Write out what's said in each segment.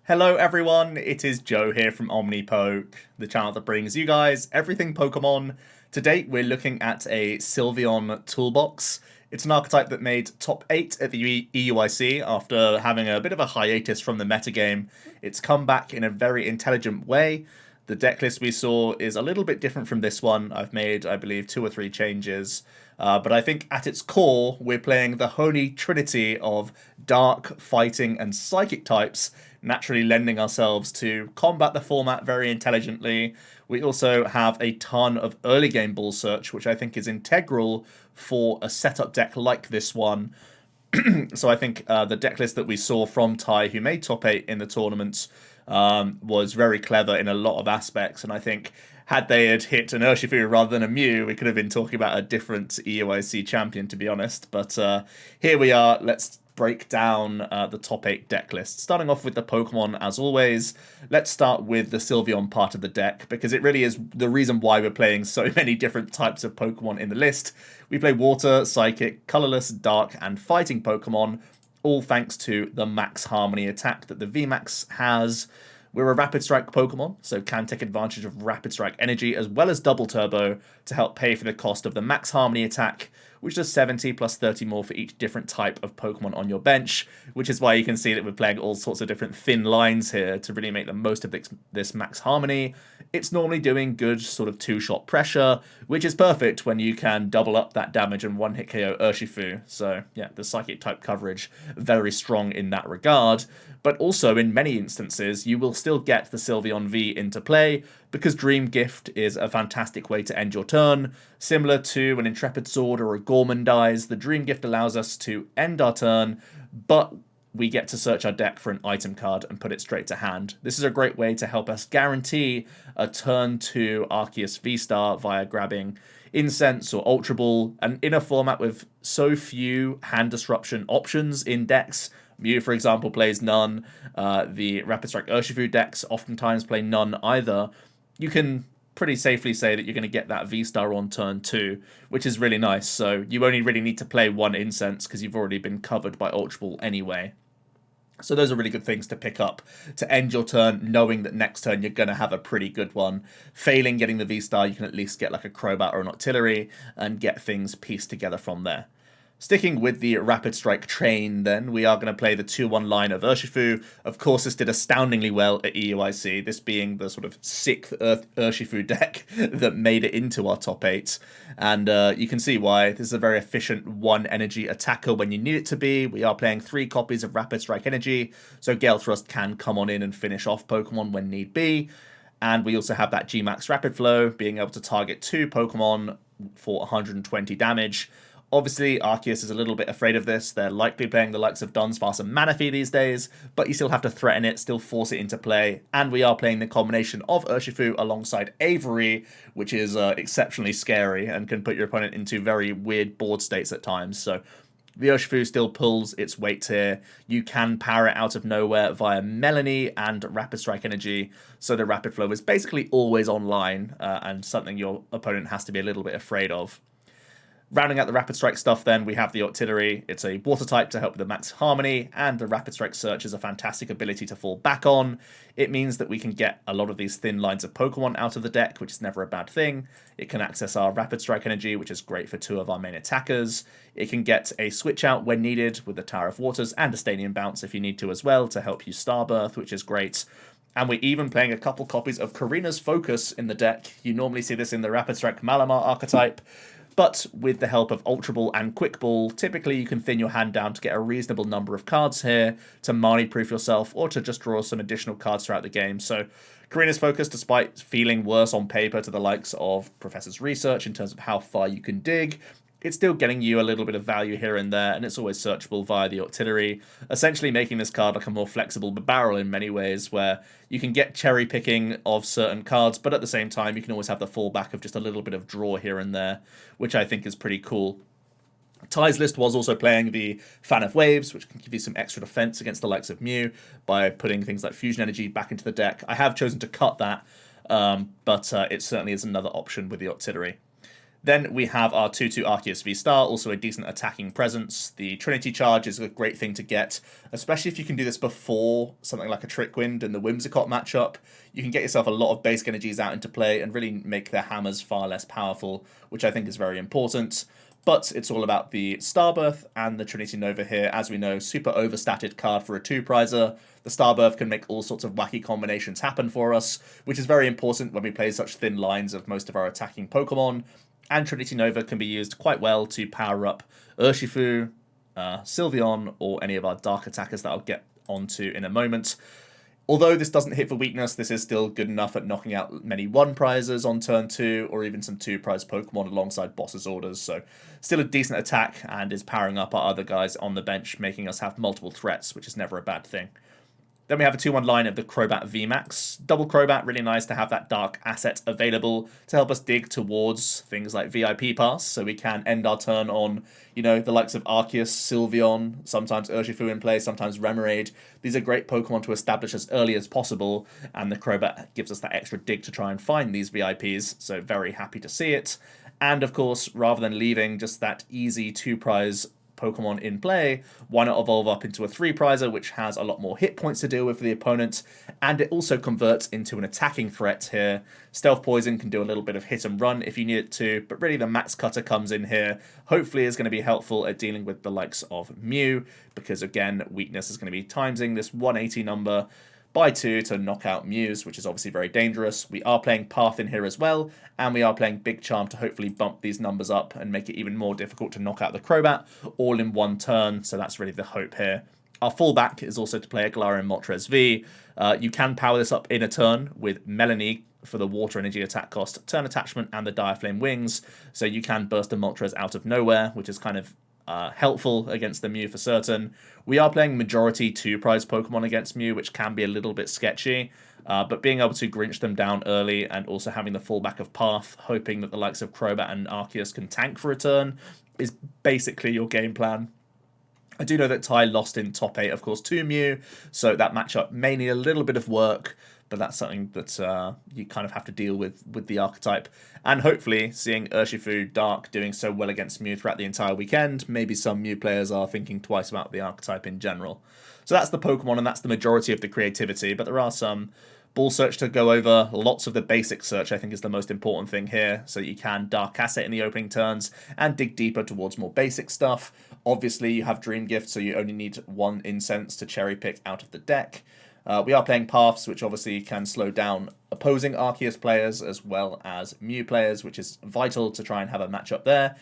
Hello everyone, it is Joe here from Omnipoke, the channel that brings you guys everything Pokemon. Today we're looking at a Sylveon Toolbox. It's an archetype that made top 8 at the EUIC after having a bit of a hiatus from the metagame. It's come back in a very intelligent way. The deck list we saw is a little bit different from this one. I've made, I believe, 2 or 3 changes. But I think at its core, we're playing the holy trinity of dark, fighting, and psychic types, naturally lending ourselves to combat the format very intelligently. We also have a ton of early game ball search, which I think is integral for a setup deck like this one. So I think the deck list that we saw from Ty, who made top 8 in the tournament, was very clever in a lot of aspects, and I think had they had hit an Urshifu rather than a Mew, we could have been talking about a different EUIC champion, to be honest. But here we are. Let's break down the top 8 deck list. Starting off with the Pokemon, as always. Let's start with the Sylveon part of the deck, because it really is the reason why we're playing so many different types of Pokemon in the list. We play Water, Psychic, Colorless, Dark, and Fighting Pokemon, all thanks to the Max Harmony attack that the VMAX has. We're a Rapid Strike Pokemon, so can take advantage of Rapid Strike energy as well as Double Turbo to help pay for the cost of the Max Harmony attack, which does 70 plus 30 more for each different type of Pokemon on your bench, which is why you can see that we're playing all sorts of different thin lines here to really make the most of this Max Harmony. It's normally doing good sort of 2-shot pressure, which is perfect when you can double up that damage and one-hit KO Urshifu. So yeah, the Psychic type coverage, very strong in that regard. But also, in many instances, you will still get the Sylveon V into play, because Dream Gift is a fantastic way to end your turn. Similar to an Intrepid Sword or a Gorman dies, the Dream Gift allows us to end our turn, but we get to search our deck for an item card and put it straight to hand. This is a great way to help us guarantee a turn to Arceus V-Star via grabbing Incense or Ultra Ball, and in a format with so few hand disruption options in decks. Mew, for example, plays none. The Rapid Strike Urshifu decks oftentimes play none either. You can pretty safely say that you're going to get that V-Star on turn 2, which is really nice. So you only really need to play one Incense because you've already been covered by Ultra Ball anyway. So those are really good things to pick up to end your turn, knowing that next turn you're going to have a pretty good one. Failing getting the V-Star, you can at least get like a Crobat or an Octillery and get things pieced together from there. Sticking with the Rapid Strike train, then, we are going to play the 2-1 line of Urshifu. Of course, this did astoundingly well at EUIC, this being the sort of 6th Urshifu deck that made it into our top 8. And you can see why. This is a very efficient 1-energy attacker when you need it to be. We are playing 3 copies of Rapid Strike energy, so Gale Thrust can come on in and finish off Pokemon when need be. And we also have that G-Max Rapid Flow, being able to target 2 Pokemon for 120 damage. Obviously, Arceus is a little bit afraid of this. They're likely playing the likes of Dunsparce and Manaphy these days, but you still have to threaten it, still force it into play. And we are playing the combination of Urshifu alongside Avery, which is exceptionally scary and can put your opponent into very weird board states at times. So the Urshifu still pulls its weight here. You can power it out of nowhere via Melony and Rapid Strike energy, so the Rapid Flow is basically always online and something your opponent has to be a little bit afraid of. Rounding out the Rapid Strike stuff, then, we have the Octillery. It's a Water type to help with the Max Harmony, and the Rapid Strike Search is a fantastic ability to fall back on. It means that we can get a lot of these thin lines of Pokemon out of the deck, which is never a bad thing. It can access our Rapid Strike energy, which is great for 2 of our main attackers. It can get a switch out when needed with the Tower of Waters and a Stadium Bounce if you need to as well to help you Starbirth, which is great. And we're even playing a couple copies of Karina's Focus in the deck. You normally see this in the Rapid Strike Malamar archetype. But with the help of Ultra Ball and Quick Ball, typically you can thin your hand down to get a reasonable number of cards here to Marnie-proof yourself or to just draw some additional cards throughout the game. So Karina's Focus, despite feeling worse on paper to the likes of Professor's Research in terms of how far you can dig, it's still getting you a little bit of value here and there, and it's always searchable via the Octillery, essentially making this card like a more flexible barrel in many ways, where you can get cherry picking of certain cards, but at the same time you can always have the fallback of just a little bit of draw here and there, which I think is pretty cool. Ty's list was also playing the Fan of Waves, which can give you some extra defense against the likes of Mew by putting things like Fusion Energy back into the deck. I have chosen to cut that, but it certainly is another option with the Octillery. Then we have our 2/2 Arceus V Star, also a decent attacking presence. The Trinity Charge is a great thing to get, especially if you can do this before something like a Trick Wind and the Whimsicott matchup. You can get yourself a lot of basic energies out into play and really make their hammers far less powerful, which I think is very important. But it's all about the Starbirth and the Trinity Nova here. As we know, super overstated card for a 2-prizer. The Starbirth can make all sorts of wacky combinations happen for us, which is very important when we play such thin lines of most of our attacking Pokemon. And Trinity Nova can be used quite well to power up Urshifu, Sylveon, or any of our dark attackers that I'll get onto in a moment. Although this doesn't hit for weakness, this is still good enough at knocking out many 1-prizers on turn 2, or even some 2-prize Pokemon alongside Boss's Orders. So still a decent attack, and is powering up our other guys on the bench, making us have multiple threats, which is never a bad thing. Then we have a 2-1 line of the Crobat VMAX. Double Crobat, really nice to have that dark asset available to help us dig towards things like VIP Pass, so we can end our turn on, you know, the likes of Arceus, Sylveon, sometimes Urshifu in play, sometimes Remoraid. These are great Pokemon to establish as early as possible, and the Crobat gives us that extra dig to try and find these VIPs, so very happy to see it. And of course, rather than leaving just that easy 2-prize Pokemon in play, why not evolve up into a 3-prizer, which has a lot more hit points to deal with for the opponent, and it also converts into an attacking threat here. Stealth Poison can do a little bit of hit and run if you need it to, but really the Max Cutter comes in here, hopefully is going to be helpful at dealing with the likes of Mew, because again, weakness is going to be timesing this 180 number by 2 to knock out Muse, which is obviously very dangerous. We are playing Path in here as well, and we are playing Big Charm to hopefully bump these numbers up and make it even more difficult to knock out the Crobat all in one turn, so that's really the hope here. Our fallback is also to play a Galarian Moltres V. You can power this up in a turn with Melony for the water energy attack cost, turn attachment, and the Dire Flame wings, so you can burst a Moltres out of nowhere, which is kind of helpful against the Mew for certain. We are playing majority 2-prize Pokemon against Mew, which can be a little bit sketchy, but being able to Grinch them down early and also having the fallback of Path, hoping that the likes of Crobat and Arceus can tank for a turn, is basically your game plan. I do know that Ty lost in top 8, of course, to Mew, so that matchup may need a little bit of work, but that's something that you kind of have to deal with the archetype. And hopefully, seeing Urshifu Dark doing so well against Mew throughout the entire weekend, maybe some Mew players are thinking twice about the archetype in general. So that's the Pokemon, and that's the majority of the creativity, but there are some ball search to go over. Lots of the basic search, I think, is the most important thing here, so you can Dark Asset in the opening turns and dig deeper towards more basic stuff. Obviously, you have Dream Gift, so you only need 1 Incense to cherry pick out of the deck. We are playing Paths, which obviously can slow down opposing Arceus players as well as Mew players, which is vital to try and have a matchup there.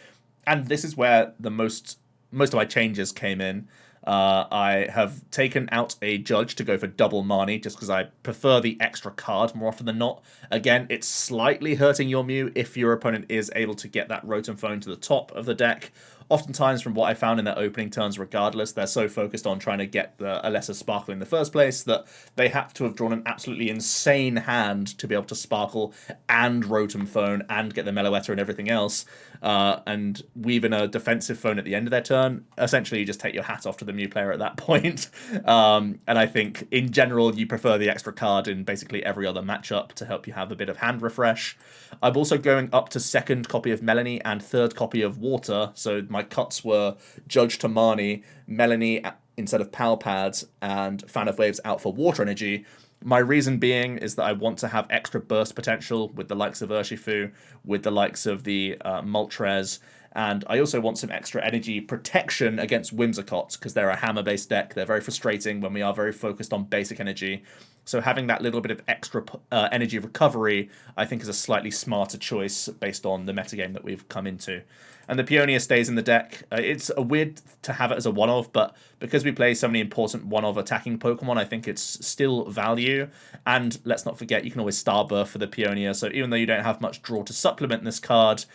And this is where the most of my changes came in. I have taken out a Judge to go for double Marnie, just because I prefer the extra card more often than not. Again, it's slightly hurting your Mew if your opponent is able to get that Rotom Phone to the top of the deck. Oftentimes, from what I found in their opening turns, regardless, they're so focused on trying to get a lesser Sparkle in the first place that they have to have drawn an absolutely insane hand to be able to Sparkle and Rotom Phone and get the Meloetta and everything else, and weave in a defensive phone at the end of their turn. Essentially, you just take your hat off to the Mew player at that point. And I think, in general, you prefer the extra card in basically every other matchup to help you have a bit of hand refresh. I'm also going up to 2nd copy of Melony and 3rd copy of Water, so my cuts were Judge to Marnie, Melony instead of Pal Pads, and Fan of Waves out for Water Energy. My reason being is that I want to have extra burst potential with the likes of Urshifu, with the likes of the Moltres, and I also want some extra energy protection against Whimsicott, because they're a hammer-based deck. They're very frustrating when we are very focused on basic energy. So having that little bit of extra energy recovery, I think, is a slightly smarter choice based on the metagame that we've come into. And the Peonia stays in the deck. It's a weird to have it as a one-of, but because we play so many important one-of attacking Pokemon, I think it's still value. And let's not forget, you can always Starbirth for the Peonia, so even though you don't have much draw to supplement this card,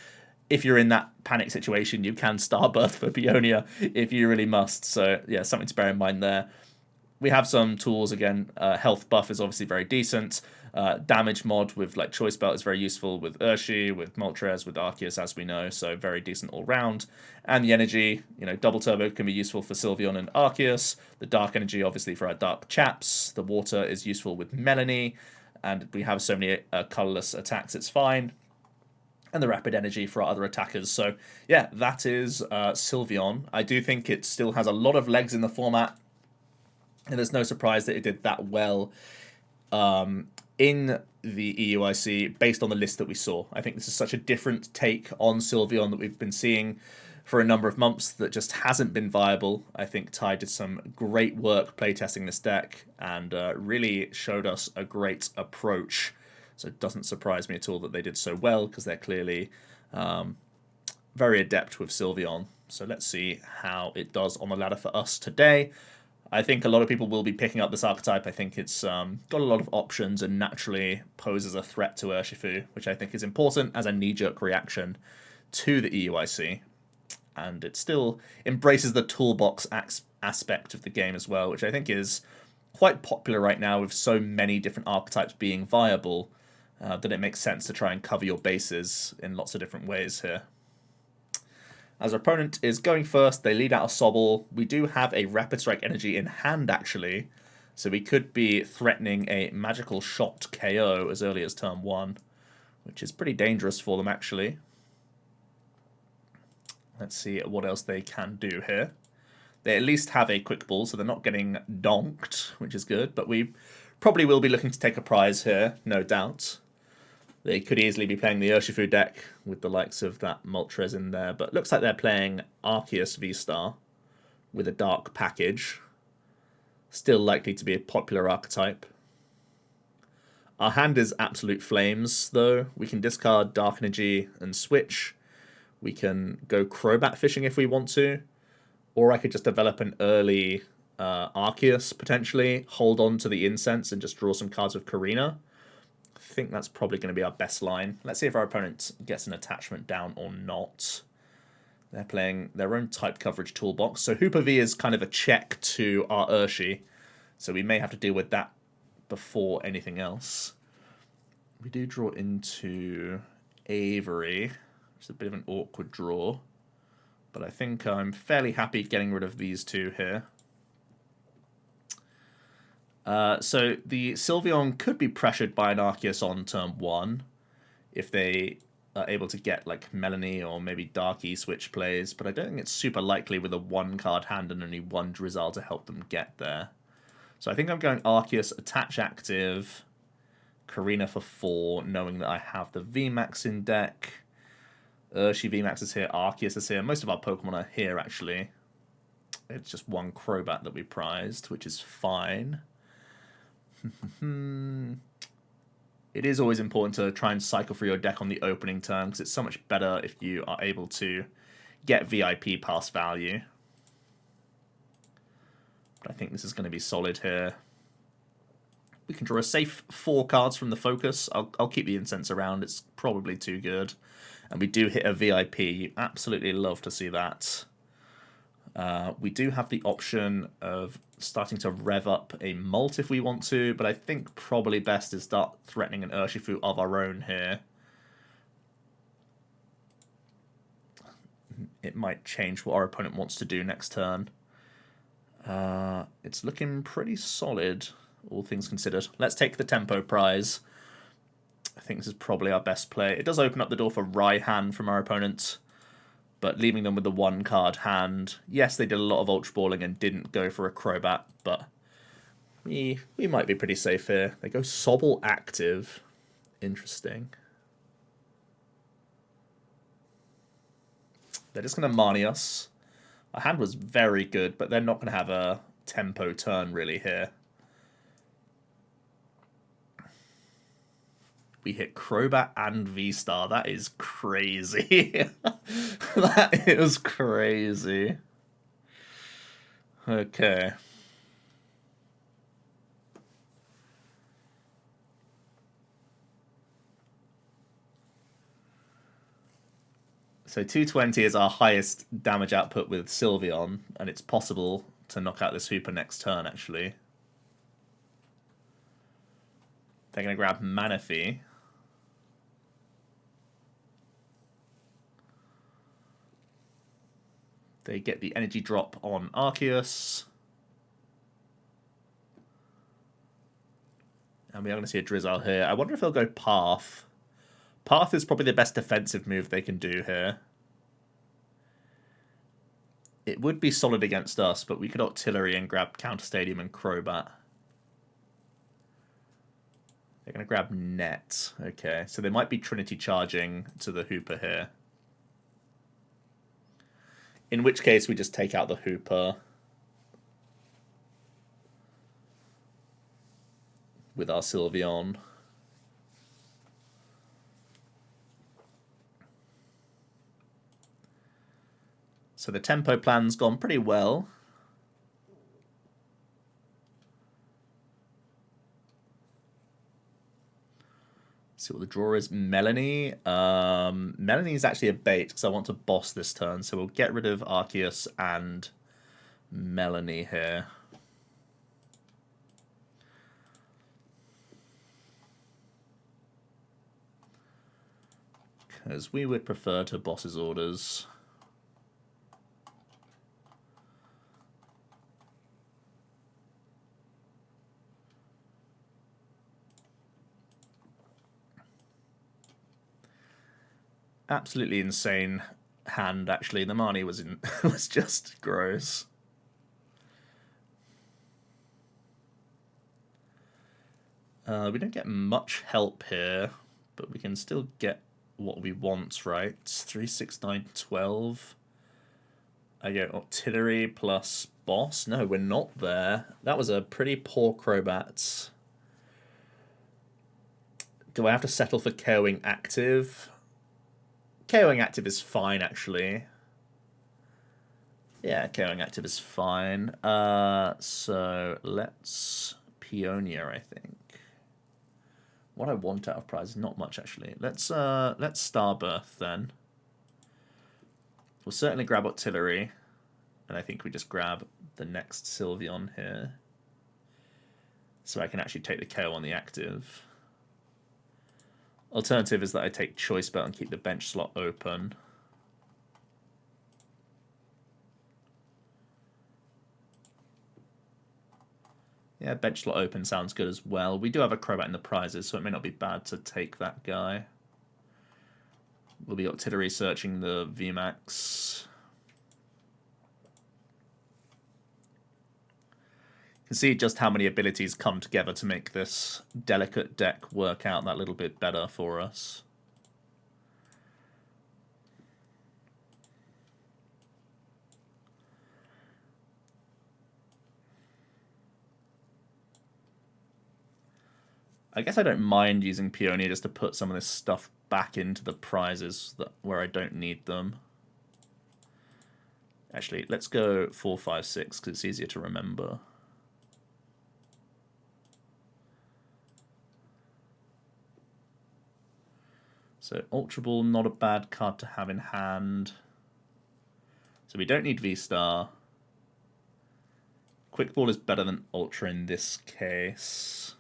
if you're in that panic situation, you can Starbirth for Peonia if you really must. So yeah, something to bear in mind there. We have some tools again. Health buff is obviously very decent. Damage mod with like Choice Belt is very useful with Urshifu, with Moltres, with Arceus, as we know, so very decent all round. And the energy, you know, Double Turbo can be useful for Sylveon and Arceus. The Dark Energy, obviously, for our Dark Chaps. The Water is useful with Melony, and we have so many colorless attacks, it's fine. and the rapid energy for our other attackers. So yeah, that is Sylveon. I do think it still has a lot of legs in the format, and there's no surprise that it did that well in the EUIC based on the list that we saw. I think this is such a different take on Sylveon that we've been seeing for a number of months that just hasn't been viable. I think Ty did some great work playtesting this deck and really showed us a great approach. So it doesn't surprise me at all that they did so well, because they're clearly very adept with Sylveon. So let's see how it does on the ladder for us today. I think a lot of people will be picking up this archetype. I think it's got a lot of options and naturally poses a threat to Urshifu, which I think is important as a knee-jerk reaction to the EUIC. And it still embraces the toolbox aspect of the game as well, which I think is quite popular right now with so many different archetypes being viable, that it makes sense to try and cover your bases in lots of different ways here. As our opponent is going first, they lead out a Sobble. We do have a Rapid Strike energy in hand, actually, so we could be threatening a Magical Shot KO as early as turn 1, which is pretty dangerous for them, actually. Let's see what else they can do here. They at least have a Quick Ball, so they're not getting donked, which is good. But we probably will be looking to take a prize here, no doubt. They could easily be playing the Urshifu deck with the likes of that Moltres in there. But looks like they're playing Arceus VSTAR with a Dark package. Still likely to be a popular archetype. Our hand is Absolute Flames, though. We can discard Dark Energy and switch. We can go Crobat fishing if we want to, or I could just develop an early Arceus, potentially, hold on to the Incense and just draw some cards with Karina. I think that's probably going to be our best line. Let's see if our opponent gets an attachment down or not. They're playing their own type coverage toolbox, so Hooper V is kind of a check to our Urshi, so we may have to deal with that before anything else. We do draw into Avery. It's a bit of an awkward draw, but I think I'm fairly happy getting rid of these two here. So the Sylveon could be pressured by an Arceus on turn 1 if they are able to get like Melony or maybe Darky switch plays, but I don't think it's super likely with a 1-card hand and only 1 Drizzle to help them get there. So I think I'm going Arceus, attach active, Karina for 4, knowing that I have the VMAX in deck. Urshi VMAX is here, Arceus is here. Most of our Pokemon are here, actually. It's just 1 Crobat that we prized, which is fine. It is always important to try and cycle through your deck on the opening turn, because it's so much better if you are able to get VIP pass value. But I think this is going to be solid here. We can draw a safe 4 cards from the focus. I'll keep the Incense around. It's probably too good. And we do hit a VIP. You absolutely love to see that. We do have the option of starting to rev up a Molt if we want to, but I think probably best is start threatening an Urshifu of our own here. It might change what our opponent wants to do next turn. It's looking pretty solid, all things considered. Let's take the tempo prize. I think this is probably our best play. It does open up the door for Raihan from our opponent, but leaving them with the 1-card hand. Yes, they did a lot of Ultra Balling and didn't go for a Crobat, but we might be pretty safe here. They go Sobble active. Interesting. They're just going to Marnie us. Our hand was very good, but they're not going to have a tempo turn really here. We hit Crobat and V-Star. That is crazy. That is crazy. Okay. So 220 is our highest damage output with Sylveon, and it's possible to knock out this Hooper next turn, actually. They're going to grab Manaphy. They get the energy drop on Arceus. And we are going to see a Drizzle here. I wonder if they'll go Path. Path is probably the best defensive move they can do here. It would be solid against us, but we could Octillery and grab Counter Stadium and Crobat. They're going to grab Net. Okay, so they might be Trinity charging to the Hooper here. In which case, we just take out the Hooper with our Sylveon. So the tempo plan's gone pretty well. See what the draw is. Melony. Melony is actually a bait because I want to boss this turn. So we'll get rid of Arceus and Melony here. Because we would prefer to boss his orders. Absolutely insane hand, actually. The Marnie was was just gross. We don't get much help here, but we can still get what we want, right? 3, 6, 9, 12. I get Octillery plus boss. No, we're not there. That was a pretty poor Crobat. Do I have to settle for KOing active? KOing active is fine, actually. Yeah, KOing active is fine. So let's Peonia, I think. What I want out of prize, not much actually. Let's Starbirth then. We'll certainly grab Octillery, and I think we just grab the next Sylveon here, so I can actually take the KO on the active. Alternative is that I take Choice Belt and keep the bench slot open. Yeah, bench slot open sounds good as well. We do have a Crobat in the prizes, so it may not be bad to take that guy. We'll be Octillery searching the VMAX. You can see just how many abilities come together to make this delicate deck work out that little bit better for us. I guess I don't mind using Peonia just to put some of this stuff back into the prizes where I don't need them. Actually, let's go 4, 5, 6 because it's easier to remember. So Ultra Ball, not a bad card to have in hand. So we don't need V-Star. Quick Ball is better than Ultra in this case.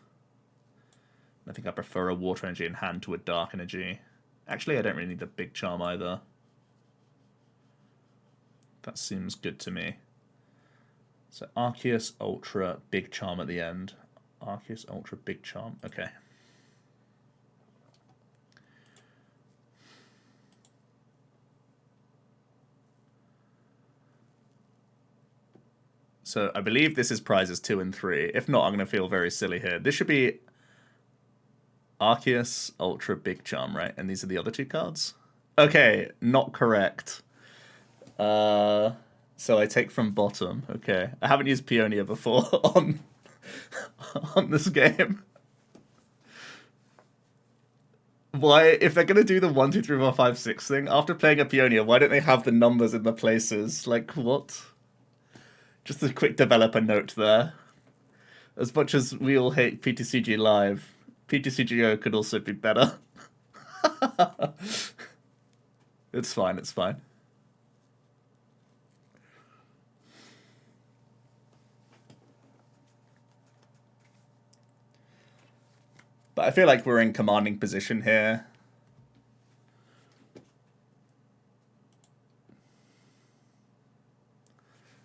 I think I prefer a Water Energy in hand to a Dark Energy. Actually, I don't really need the Big Charm either. That seems good to me. So Arceus, Ultra, Big Charm at the end. Arceus, Ultra, Big Charm. Okay. So I believe this is prizes 2 and 3. If not, I'm going to feel very silly here. This should be Arceus, Ultra, Big Charm, right? And these are the other 2 cards? Okay, not correct. So I take from bottom. Okay. I haven't used Peonia before on this game. Why, if they're going to do the 1, 2, 3, 4, 5, 6 thing, after playing a Peonia, why don't they have the numbers in the places? Like, what? Just a quick developer note there. As much as we all hate PTCG Live, PTCGO could also be better. It's fine, it's fine. But I feel like we're in commanding position here.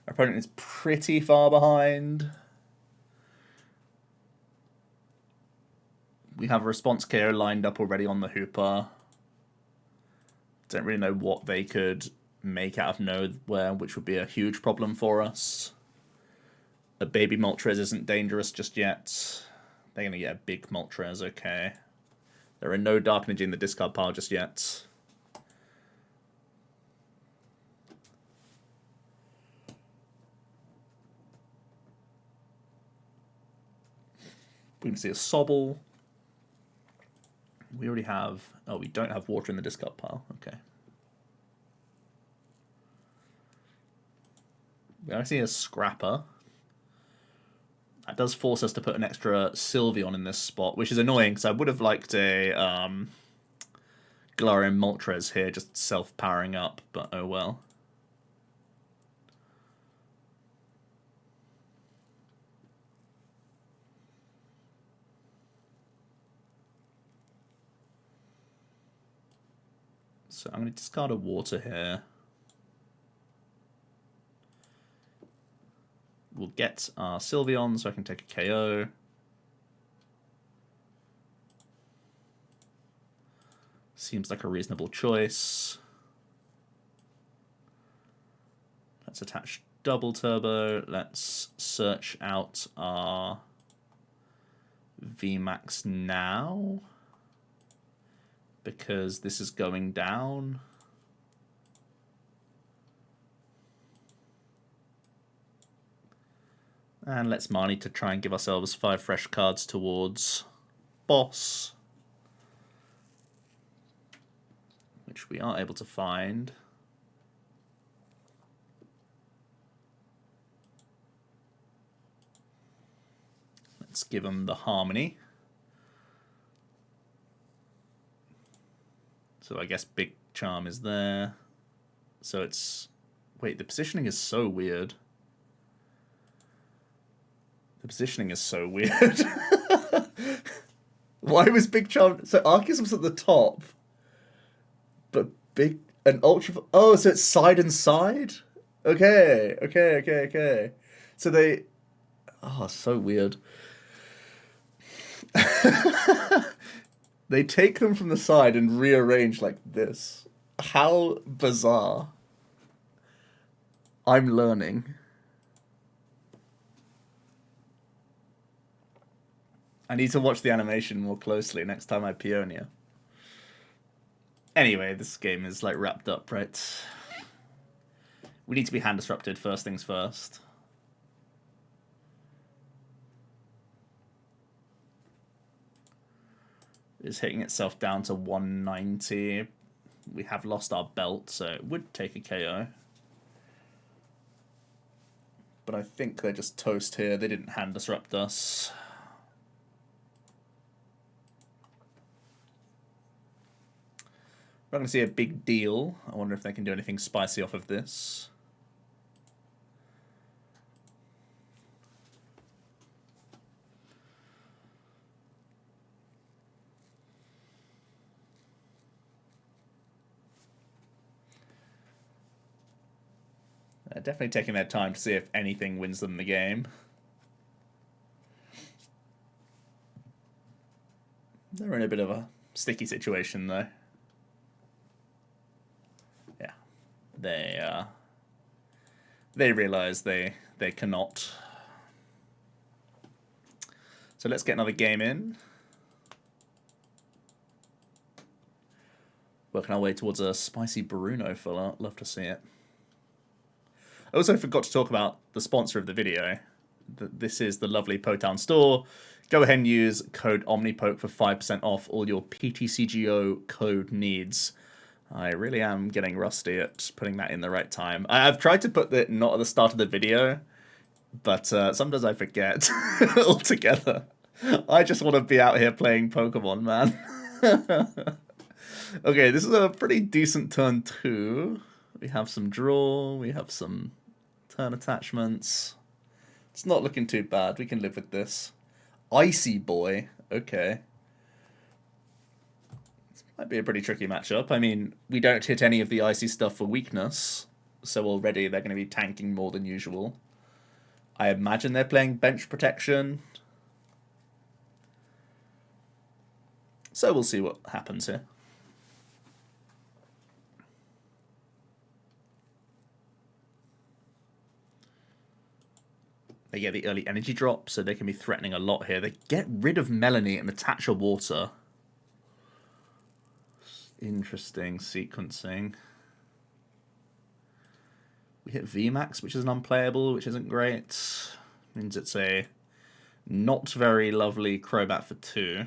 Our opponent is pretty far behind. We have a response KO lined up already on the Hooper. Don't really know what they could make out of nowhere, which would be a huge problem for us. A baby Moltres isn't dangerous just yet. They're going to get a big Moltres, okay. There are no Dark Energy in the discard pile just yet. We can see a Sobble. We already have... Oh, we don't have water in the discard pile. Okay. We actually see a Scrapper. That does force us to put an extra Sylveon in this spot, which is annoying, because I would have liked a Galarian Moltres here, just self-powering up, but oh well. So I'm going to discard a water here. We'll get our Sylveon so I can take a KO. Seems like a reasonable choice. Let's attach double turbo. Let's search out our VMAX now, because this is going down. And let's Marnie to try and give ourselves 5 fresh cards towards boss, which we are able to find. Let's give them the Harmony. So I guess Big Charm is there. So it's... Wait, the positioning is so weird. The positioning is so weird. Why was Big Charm... So Arceus was at the top. But Big... and Ultra... Oh, so it's side and side? Okay. So they... Oh, so weird. They take them from the side and rearrange like this. How bizarre. I'm learning. I need to watch the animation more closely next time I Peonia. Anyway, this game is like wrapped up, right? We need to be hand disrupted first things first. It's hitting itself down to 190. We have lost our belt, so it would take a KO. But I think they're just toast here. They didn't hand disrupt us. We're not going to see a big deal. I wonder if they can do anything spicy off of this. They're definitely taking their time to see if anything wins them the game. They're in a bit of a sticky situation, though. Yeah. They realize they cannot. So let's get another game in. Working our way towards a spicy Bruno filler. Love to see it. I also forgot to talk about the sponsor of the video. This is the lovely Potown store. Go ahead and use code Omnipoke for 5% off all your PTCGO code needs. I really am getting rusty at putting that in the right time. I've tried to put it not at the start of the video, but sometimes I forget altogether. I just want to be out here playing Pokemon, man. Okay, this is a pretty decent turn 2. We have some draw, we have some turn attachments. It's not looking too bad. We can live with this. Icy Boy, okay. Might be a pretty tricky matchup. I mean, we don't hit any of the icy stuff for weakness, so already they're going to be tanking more than usual. I imagine they're playing bench protection. So we'll see what happens here. They get the early energy drop, so they can be threatening a lot here. They get rid of Melony and attach a water. Interesting sequencing. We hit VMAX, which is an unplayable, which isn't great. Means it's a not very lovely Crobat for 2.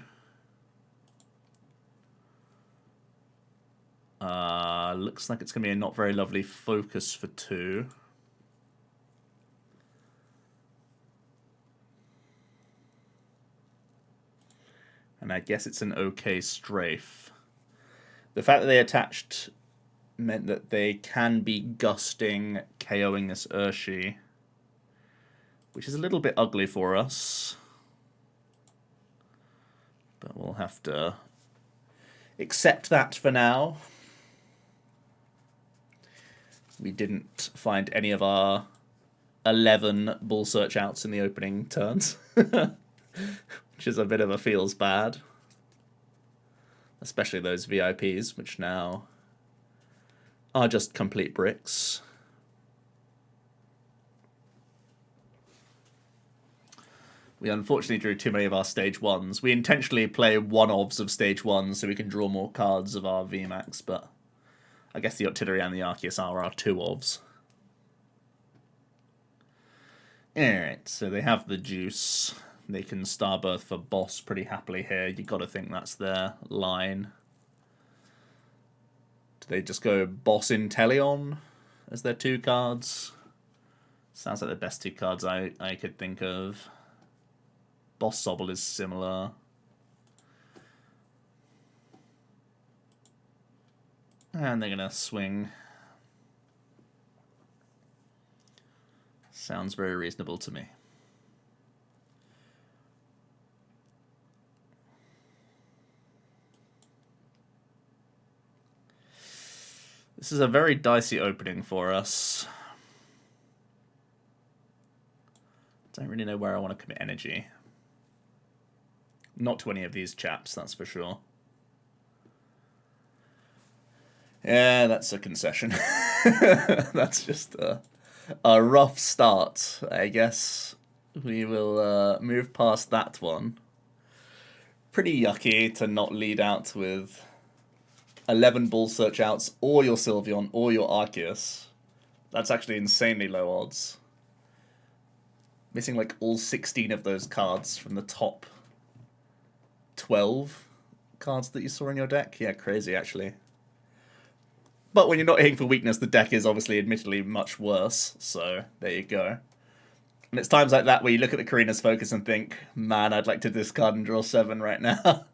Looks like it's going to be a not very lovely Focus for 2. And I guess it's an okay strafe. The fact that they attached meant that they can be gusting, KOing this Urshifu, which is a little bit ugly for us. But we'll have to accept that for now. We didn't find any of our 11 Bull Search outs in the opening turns, which is a bit of a feels bad. Especially those VIPs, which now are just complete bricks. We unfortunately drew too many of our stage 1s. We intentionally play one-ofs of stage 1 so we can draw more cards of our VMAX, but I guess the Octillery and the Arceus are our 2-ofs. Alright, so they have the juice. They can Starbirth for boss pretty happily here. You got to think that's their line. Do they just go boss Inteleon as their 2 cards? Sounds like the best 2 cards I could think of. Boss Sobble is similar. And they're going to swing. Sounds very reasonable to me. This is a very dicey opening for us. Don't really know where I want to commit energy. Not to any of these chaps, that's for sure. Yeah, that's a concession. That's just a rough start, I guess. We will move past that one. Pretty yucky to not lead out with 11 Bull Search outs, or your Sylveon, or your Arceus. That's actually insanely low odds. Missing like all 16 of those cards from the top 12 cards that you saw in your deck. Yeah, crazy actually. But when you're not hitting for weakness, the deck is obviously admittedly much worse. So there you go. And it's times like that where you look at the Karina's Focus and think, man, I'd like to discard and draw 7 right now.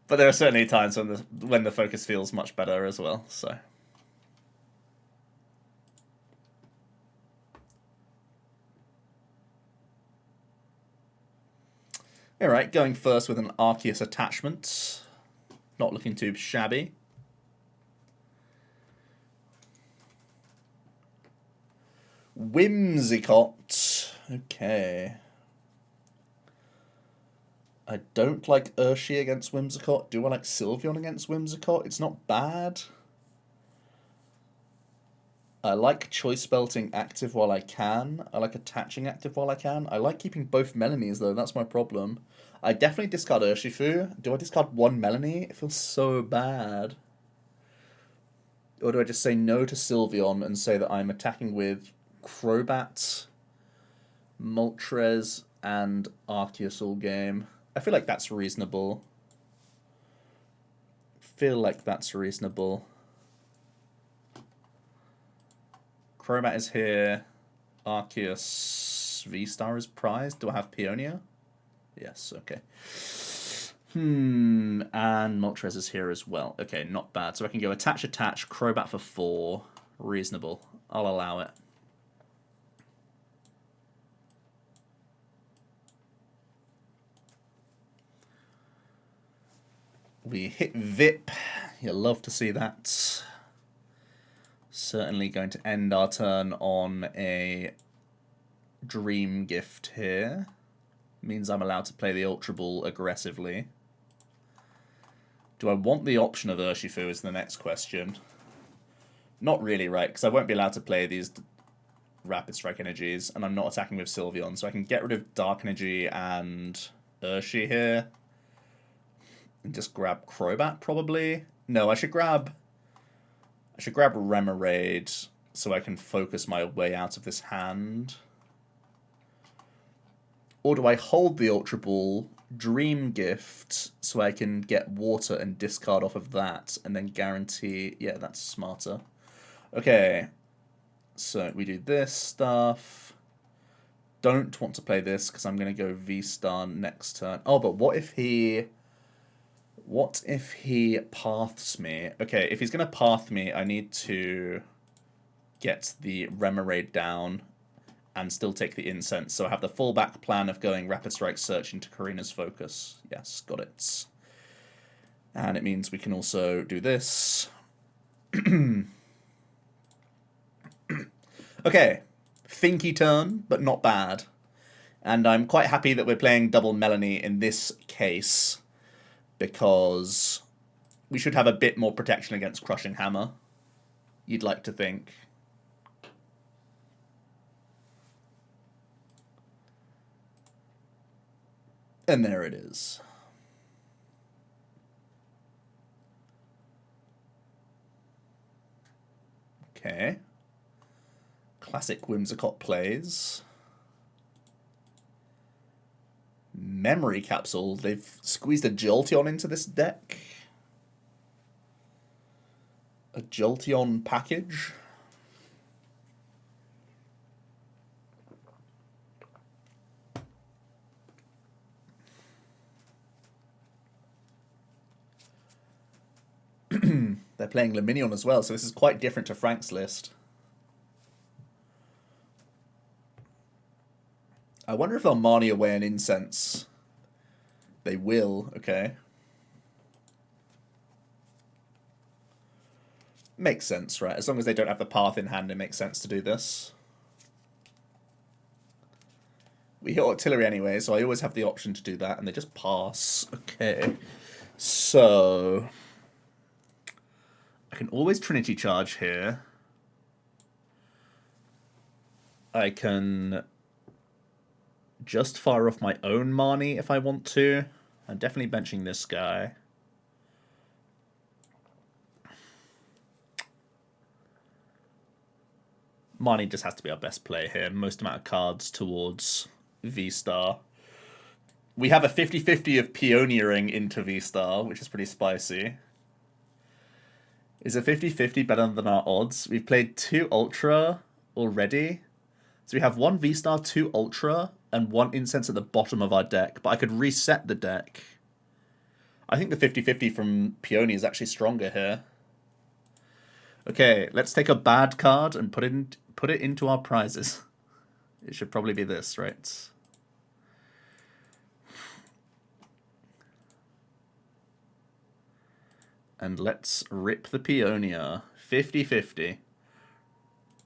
But there are certainly times when the Focus feels much better as well. So. Alright, going first with an Arceus attachment. Not looking too shabby. Whimsicott. Okay. I don't like Urshifu against Whimsicott. Do I like Sylveon against Whimsicott? It's not bad. I like choice belting active while I can. I like attaching active while I can. I like keeping both Melonies though, that's my problem. I definitely discard Urshifu. Do I discard one Melony? It feels so bad. Or do I just say no to Sylveon and say that I'm attacking with Crobat, Moltres, and Arceus all game? I feel like that's reasonable. Crobat is here. Arceus VSTAR is prized. Do I have Peonia? Yes, okay. And Moltres is here as well. Okay, not bad. So I can go attach, Crobat for 4. Reasonable. I'll allow it. We hit VIP. You'll love to see that. Certainly going to end our turn on a Dream Gift here. Means I'm allowed to play the Ultra Ball aggressively. Do I want the option of Urshifu is the next question. Not really, right? Because I won't be allowed to play these Rapid Strike energies, and I'm not attacking with Sylveon, so I can get rid of Dark Energy and Urshifu here. And just grab Crobat, probably. No, I should grab Remoraid so I can focus my way out of this hand. Or do I hold the Ultra Ball, Dream Gift, so I can get water and discard off of that, and then guarantee... Yeah, that's smarter. Okay, so we do this stuff. Don't want to play this because I'm going to go V-Star next turn. Oh, but what if he... What if he paths me? Okay, if he's going to path me, I need to get the Remoraid down and still take the Incense. So I have the fallback plan of going Rapid Strike Search into Karina's Focus. Yes, got it. And it means we can also do this. Okay, thinky turn, but not bad. And I'm quite happy that we're playing double Melony in this case, because we should have a bit more protection against Crushing Hammer, you'd like to think. And there it is. Okay. Classic Whimsicott plays. Memory Capsule. They've squeezed a Jolteon into this deck. A Jolteon package. They're playing Luminion as well, so this is quite different to Frank's list. I wonder if they'll Marnie away an Incense. They will, okay. Makes sense, right? As long as they don't have the path in hand, it makes sense to do this. We hit Octillery anyway, so I always have the option to do that, and they just pass. Okay. So I can always Trinity Charge here. I can just fire off my own Marnie if I want to. I'm definitely benching this guy. Marnie just has to be our best play here. Most amount of cards towards V-Star. We have a 50-50 of Peoniering into V-Star, which is pretty spicy. Is a 50-50 better than our odds? We've played 2 Ultra already. So we have 1 V-Star, 2 Ultra, and 1 Incense at the bottom of our deck. But I could reset the deck. I think the 50-50 from Peony is actually stronger here. Okay, let's take a bad card and put it into our prizes. It should probably be this, right? And let's rip the Peonia. 50-50.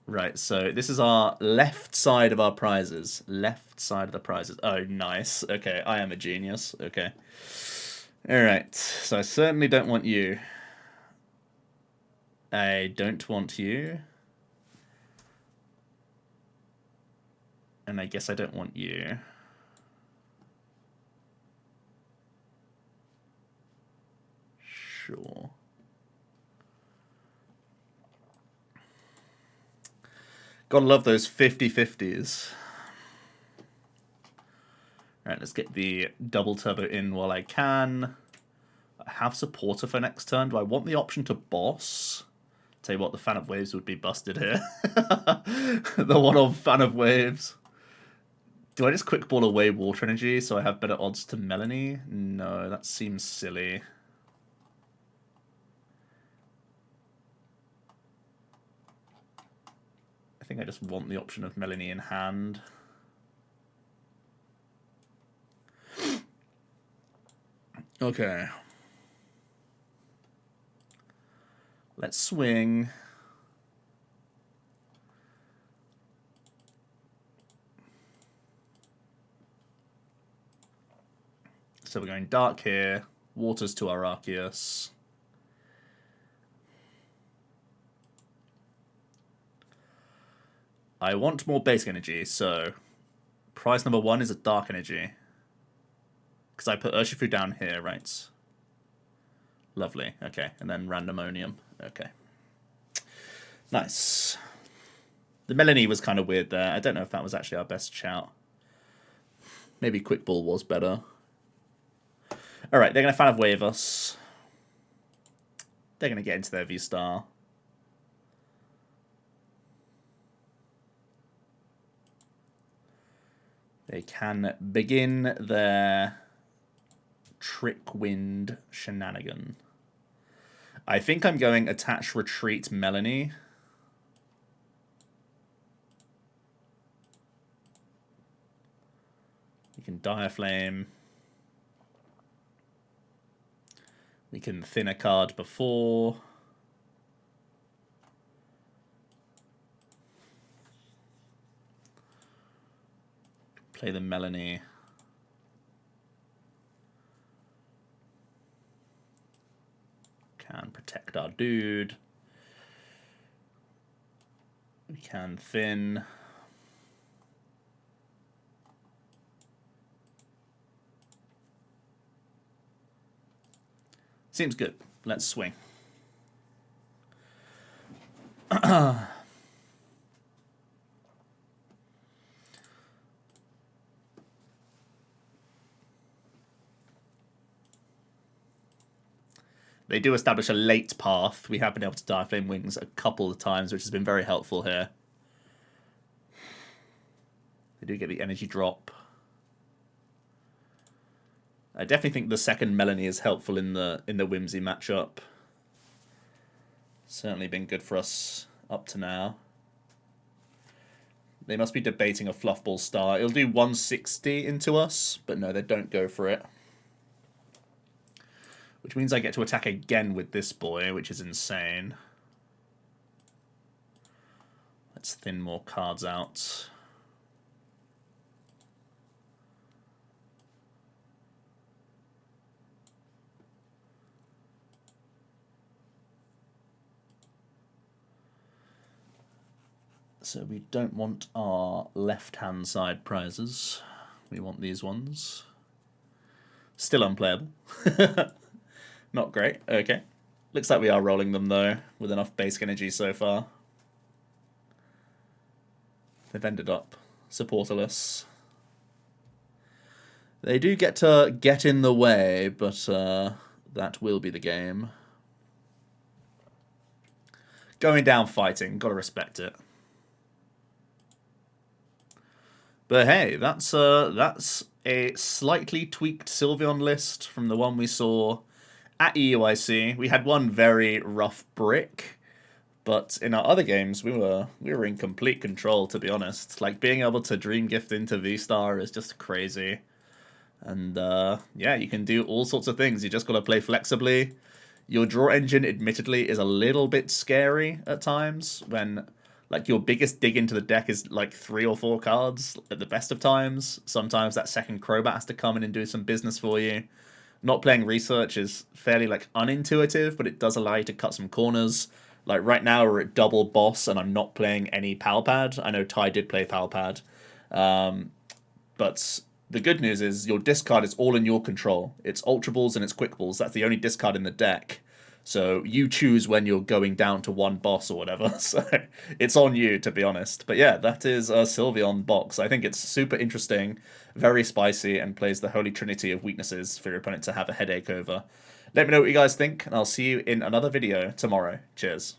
Right, so this is our left side of our prizes. Left side of the prizes. Oh, nice. Okay, I am a genius. Okay. Alright, so I certainly don't want you. I don't want you. And I guess I don't want you. Sure. Gotta love those 50-50s. Alright, let's get the double turbo in while I can. I have supporter for next turn. Do I want the option to boss? Tell you what, the Fan of Waves would be busted here. The one-off Fan of Waves. Do I just quick ball away Water Energy so I have better odds to Melony? No, that seems silly. I think I just want the option of Melony in hand. Okay. Let's swing. So we're going dark here. Waters to our Arceus. I want more basic energy, so prize number 1 is a dark energy. Because I put Urshifu down here, right? Lovely. Okay, and then randomonium. Okay. Nice. The Melony was kind of weird there. I don't know if that was actually our best shout. Maybe Quick Ball was better. Alright, they're going to Fan of Wave us. They're going to get into their V-Star. They can begin their Trick Wind shenanigan. I think I'm going Attach Retreat Melony. We can Dire Flame. We can thin a card before. Play the Melony. Can protect our dude. We can thin. Seems good. Let's swing. They do establish a late path. We have been able to Dire Flame Wings a couple of times, which has been very helpful here. They do get the energy drop. I definitely think the second Melony is helpful in the Whimsy matchup. Certainly been good for us up to now. They must be debating a Fluffball Star. It'll do 160 into us, but no, they don't go for it. Which means I get to attack again with this boy, which is insane. Let's thin more cards out. So we don't want our left-hand side prizes. We want these ones. Still unplayable. Not great. Okay. Looks like we are rolling them, though, with enough basic energy so far. They've ended up supporterless. They do get to get in the way, but that will be the game. Going down fighting. Gotta respect it. But hey, that's a slightly tweaked Sylveon list from the one we saw at EUIC. We had one very rough brick, but in our other games we were in complete control, to be honest. Like, being able to Dream Gift into V-Star is just crazy. And yeah, you can do all sorts of things. You just gotta play flexibly. Your draw engine, admittedly, is a little bit scary at times when, like, your biggest dig into the deck is like 3 or 4 cards at the best of times. Sometimes that second Crobat has to come in and do some business for you. Not playing research is fairly, like, unintuitive, but it does allow you to cut some corners. Like, right now we're at double boss and I'm not playing any Palpad. I know Ty did play Palpad. But the good news is your discard is all in your control. It's Ultra Balls and it's Quick Balls. That's the only discard in the deck. So you choose when you're going down to one boss or whatever. So it's on you, to be honest. But yeah, that is a Sylveon box. I think it's super interesting, very spicy, and plays the holy trinity of weaknesses for your opponent to have a headache over. Let me know what you guys think, and I'll see you in another video tomorrow. Cheers.